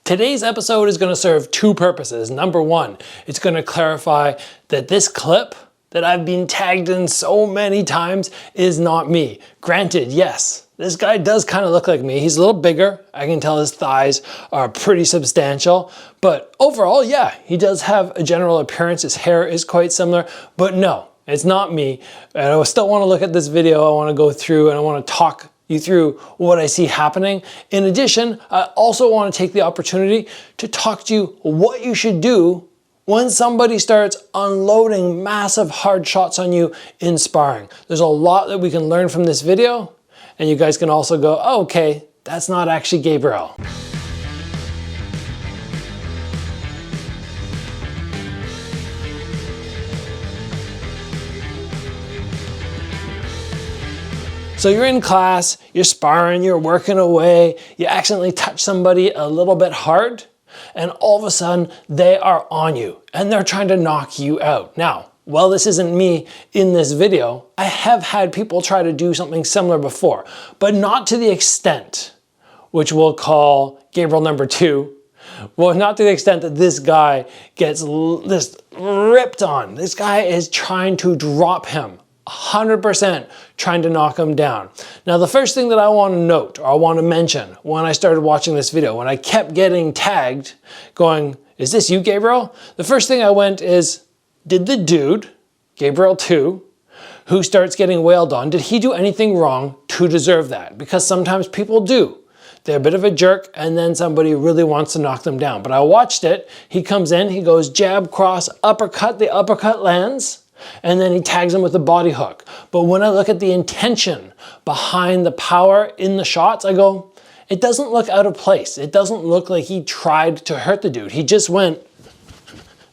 Today's episode is going to serve two purposes. Number one, it's going to clarify that this clip that I've been tagged in so many times is not me. Granted, yes, this guy does kind of look like me. He's a little bigger. I can tell his thighs are pretty substantial, but overall, yeah, he does have a general appearance. His hair is quite similar, but no, it's not me. And I still want to look at this video. I want to go through and I want to talk you through what I see happening. In addition, I also want to take the opportunity to talk to you what you should do when somebody starts unloading massive hard shots on you in sparring. There's a lot that we can learn from this video, and you guys can also go, oh, okay, that's not actually Gabriel. So you're in class, you're sparring, you're working away, you accidentally touch somebody a little bit hard, and all of a sudden they are on you and they're trying to knock you out. Now, while this isn't me in this video, I have had people try to do something similar before, but not to the extent, which we'll call Gabriel number 2. Well, not to the extent that this guy gets this ripped on. This guy is trying to drop him. 100% trying to knock him down. Now, the first thing that I want to note or I want to mention when I started watching this video, when I kept getting tagged going, is this you, Gabriel? The first thing I went is, did the dude, Gabriel 2, who starts getting wailed on, did he do anything wrong to deserve that? Because sometimes people do. They're a bit of a jerk and then somebody really wants to knock them down. But I watched it. He comes in, he goes jab, cross, uppercut. The uppercut lands. And then he tags him with a body hook. But when I look at the intention behind the power in the shots, I go, it doesn't look out of place. It doesn't look like he tried to hurt the dude. He just went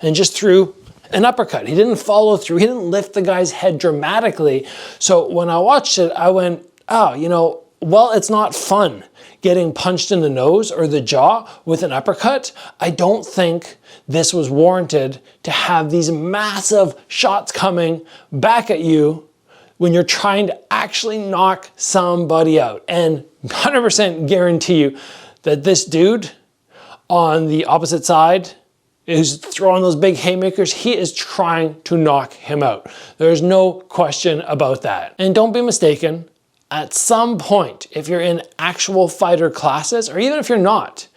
and just threw an uppercut. He didn't follow through. He didn't lift the guy's head dramatically. So when I watched it, I went, oh, you know, well, it's not fun getting punched in the nose or the jaw with an uppercut. I don't think this was warranted to have these massive shots coming back at you when you're trying to actually knock somebody out. And 100% guarantee you that this dude on the opposite side who's throwing those big haymakers, he is trying to knock him out. There's no question about that. And don't be mistaken, at some point, if you're in actual fighter classes, or even if you're not,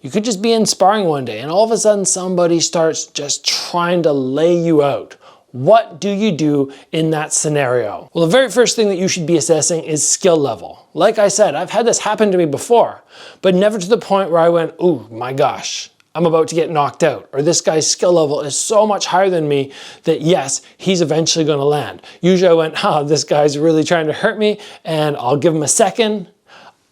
you could just be in sparring one day and all of a sudden somebody starts just trying to lay you out. What do you do in that scenario? Well, the very first thing that you should be assessing is skill level. Like I said, I've had this happen to me before, but never to the point where I went, oh my gosh, I'm about to get knocked out, or this guy's skill level is so much higher than me that yes, he's eventually going to land. Usually I went, this guy's really trying to hurt me, and I'll give him a second.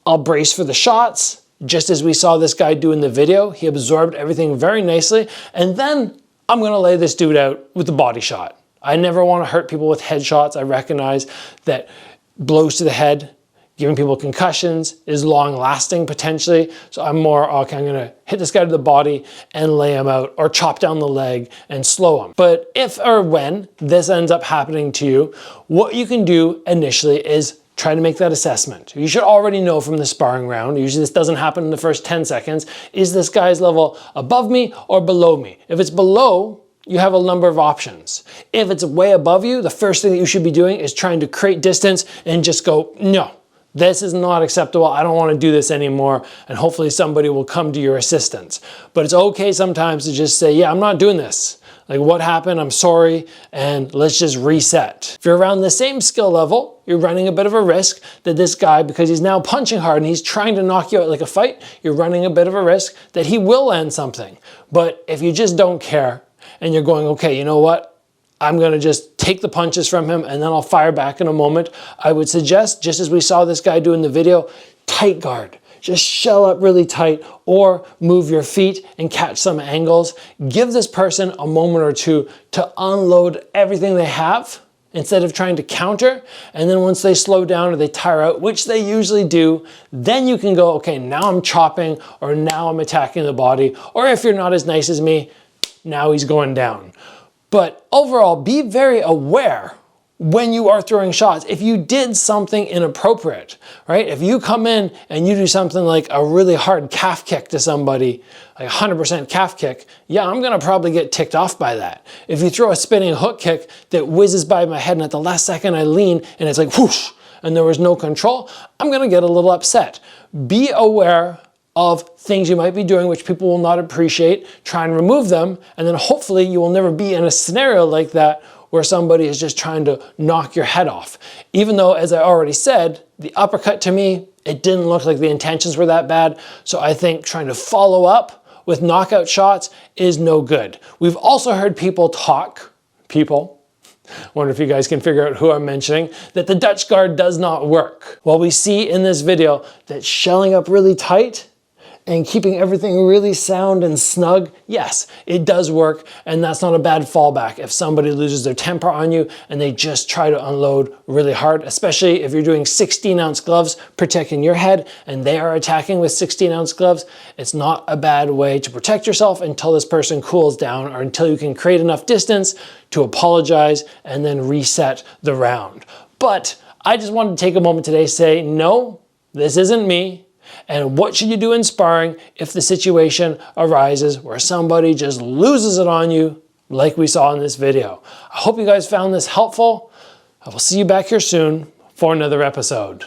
I'll brace for the shots, just as we saw this guy do in the video. He absorbed everything very nicely, and then I'm going to lay this dude out with the body shot. I never want to hurt people with headshots. I recognize that blows to the head, giving people concussions, is long lasting potentially. So I'm more, okay, I'm gonna hit this guy to the body and lay him out, or chop down the leg and slow him. But if or when this ends up happening to you, what you can do initially is try to make that assessment. You should already know from the sparring round, usually this doesn't happen in the first 10 seconds, is this guy's level above me or below me? If it's below, you have a number of options. If it's way above you, the first thing that you should be doing is trying to create distance and just go, no. This is not acceptable. I don't want to do this anymore. And hopefully somebody will come to your assistance. But it's okay sometimes to just say, yeah, I'm not doing this. Like, what happened? I'm sorry. And let's just reset. If you're around the same skill level, you're running a bit of a risk that this guy, because he's now punching hard and he's trying to knock you out like a fight, you're running a bit of a risk that he will land something. But if you just don't care and you're going, okay, you know what? I'm going to just take the punches from him and then I'll fire back in a moment. I would suggest, just as we saw this guy do in the video, tight guard. Just shell up really tight or move your feet and catch some angles. Give this person a moment or two to unload everything they have instead of trying to counter. And then once they slow down or they tire out, which they usually do, then you can go, okay, now I'm chopping or now I'm attacking the body. Or if you're not as nice as me, now he's going down. But overall, be very aware when you are throwing shots, if you did something inappropriate, right? If you come in and you do something like a really hard calf kick to somebody, like 100% calf kick, yeah, I'm gonna probably get ticked off by that. If you throw a spinning hook kick that whizzes by my head and at the last second I lean and it's like whoosh, and there was no control, I'm gonna get a little upset. Be aware of things you might be doing which people will not appreciate, try and remove them, and then hopefully you will never be in a scenario like that where somebody is just trying to knock your head off. Even though, as I already said, the uppercut to me, it didn't look like the intentions were that bad, so I think trying to follow up with knockout shots is no good. We've also heard people talk, wonder if you guys can figure out who I'm mentioning, that the Dutch guard does not work. Well, we see in this video that shelling up really tight and keeping everything really sound and snug, yes, it does work, and that's not a bad fallback if somebody loses their temper on you and they just try to unload really hard, especially if you're doing 16-ounce gloves protecting your head and they are attacking with 16-ounce gloves. It's not a bad way to protect yourself until this person cools down or until you can create enough distance to apologize and then reset the round. But I just wanted to take a moment today to say, no, this isn't me. And what should you do in sparring if the situation arises where somebody just loses it on you like we saw in this video? I hope you guys found this helpful. I will see you back here soon for another episode.